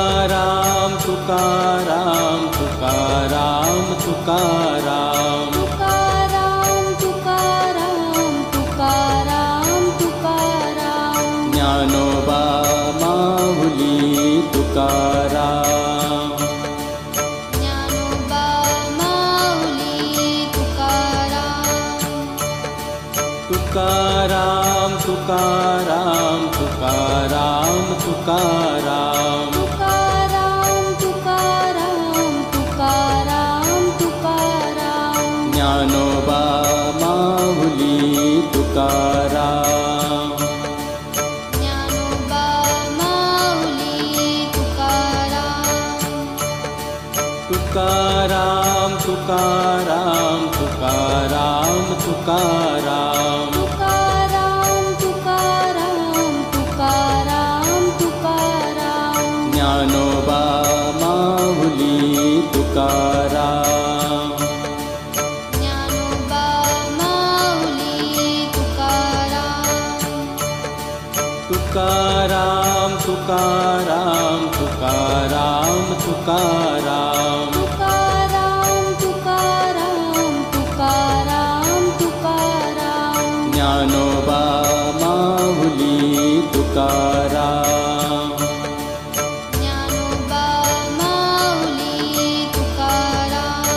Tukaram Tukaram Tukaram Tukaram Tukaram Tukaram Tukaram Tukaram Dnyanoba Mauli Tukaram Dnyanoba Mauli Tukaram Tukaram Tukaram Tukaram Tukaram Tukaram Tukaram Tukaram Tukaram Dnyanoba Mauli Tukaram Dnyanoba Mauli Tukaram Tukaram Tukaram Tukaram Tukaram Tukaram Tukaram Tukaram Dnyanoba Mauli Tukaram Dnyanoba Mauli Tukaram Tukaram Tukaram Tukaram Tukaram Tukaram Tukaram Tukaram Dnyanoba Mauli Tukaram Dnyanoba Mauli Tukaram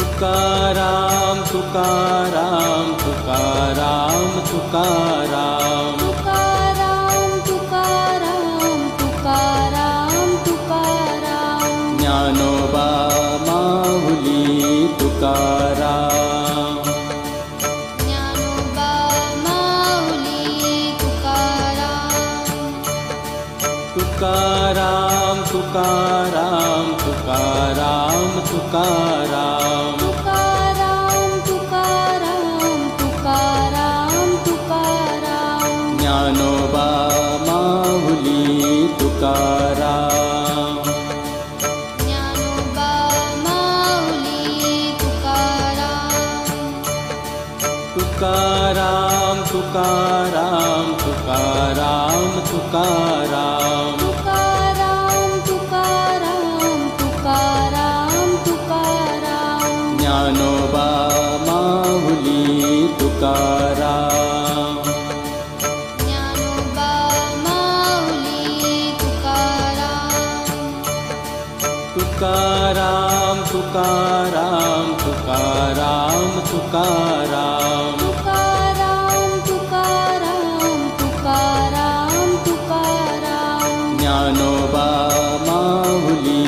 Tukaram Tukaram Tukaram Tukaram Tukaram Tukaram Dnyanoba Mauli Tukaram Dnyanoba Mauli Tukaram Tukaram Tukaram Tukaram Tukaram Tukaram Tukaram Dnyanoba Mauli Tukaram Dnyanoba Mauli Tukaram Tukaram Tukaram Tukaram Tukaram Tukaram Tukaram Dnyanoba Mauli Tukaram Dnyanoba Mauli Tukaram Tukaram Tukaram Tukaram Tukaram Tukaram Tukaram Dnyanoba Mauli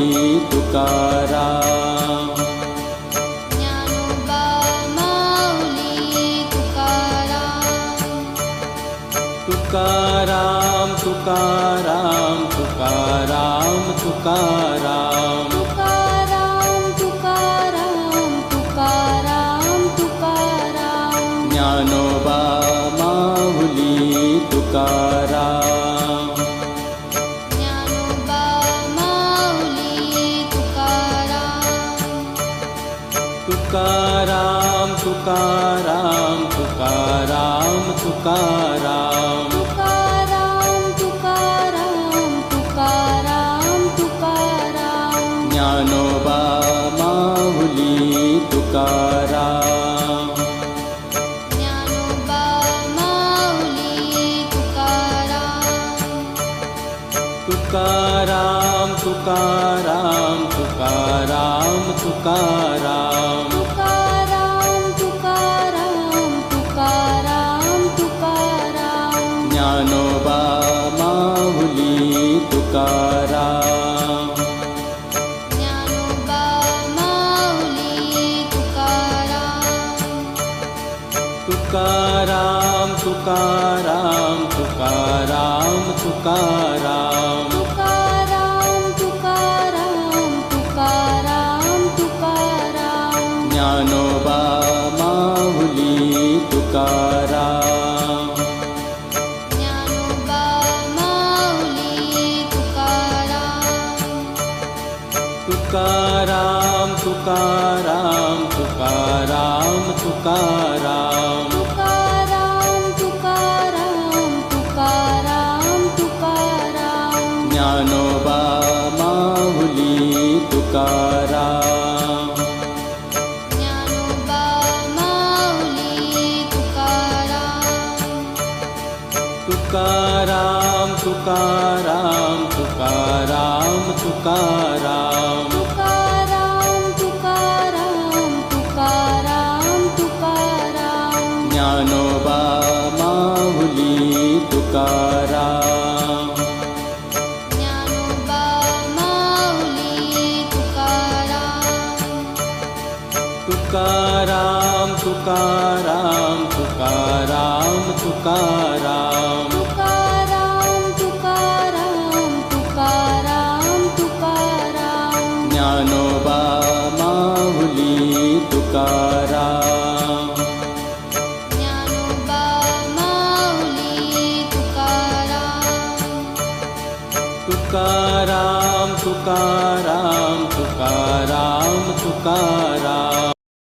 Tukaram Dnyanoba Mauli Tukaram Tukaram Tukaram Tukaram Tukaram Tukaram Tukaram Dnyanoba Mauli Tukaram Dnyanoba Mauli Tukaram Tukaram Tukaram Tukaram Tukaram Tukaram Dnyanoba Mauli Tukaram Dnyanoba Mauli Tukaram Tukaram Tukaram Tukaram Tukaram Tukaram Dnyanoba Mauli Tukaram Dnyanoba Mauli Tukaram Tukaram Tukaram Tukaram Tukaram Tukaram Dnyanoba Mauli Tukaram Dnyanoba Mauli Tukaram Tukaram Tukaram Tukaram Tukaram Tukaram Dnyanoba Mauli Tukaram. Dnyanoba Mauli Tukaram. Tukaram Tukaram Tukaram Tukaram. Tukaram Tukaram Tukaram Tukaram. Dnyanoba Mauli Tukaram. Dnyanoba Mauli Tukaram. Tukaram Tukaram Tukaram Tukaram. Tukaram Tukaram Tukaram Tukaram. Dnyanoba Mauli Tukaram. Dnyanoba Mauli Tukaram. Tukaram Tukaram Tukaram Tukaram.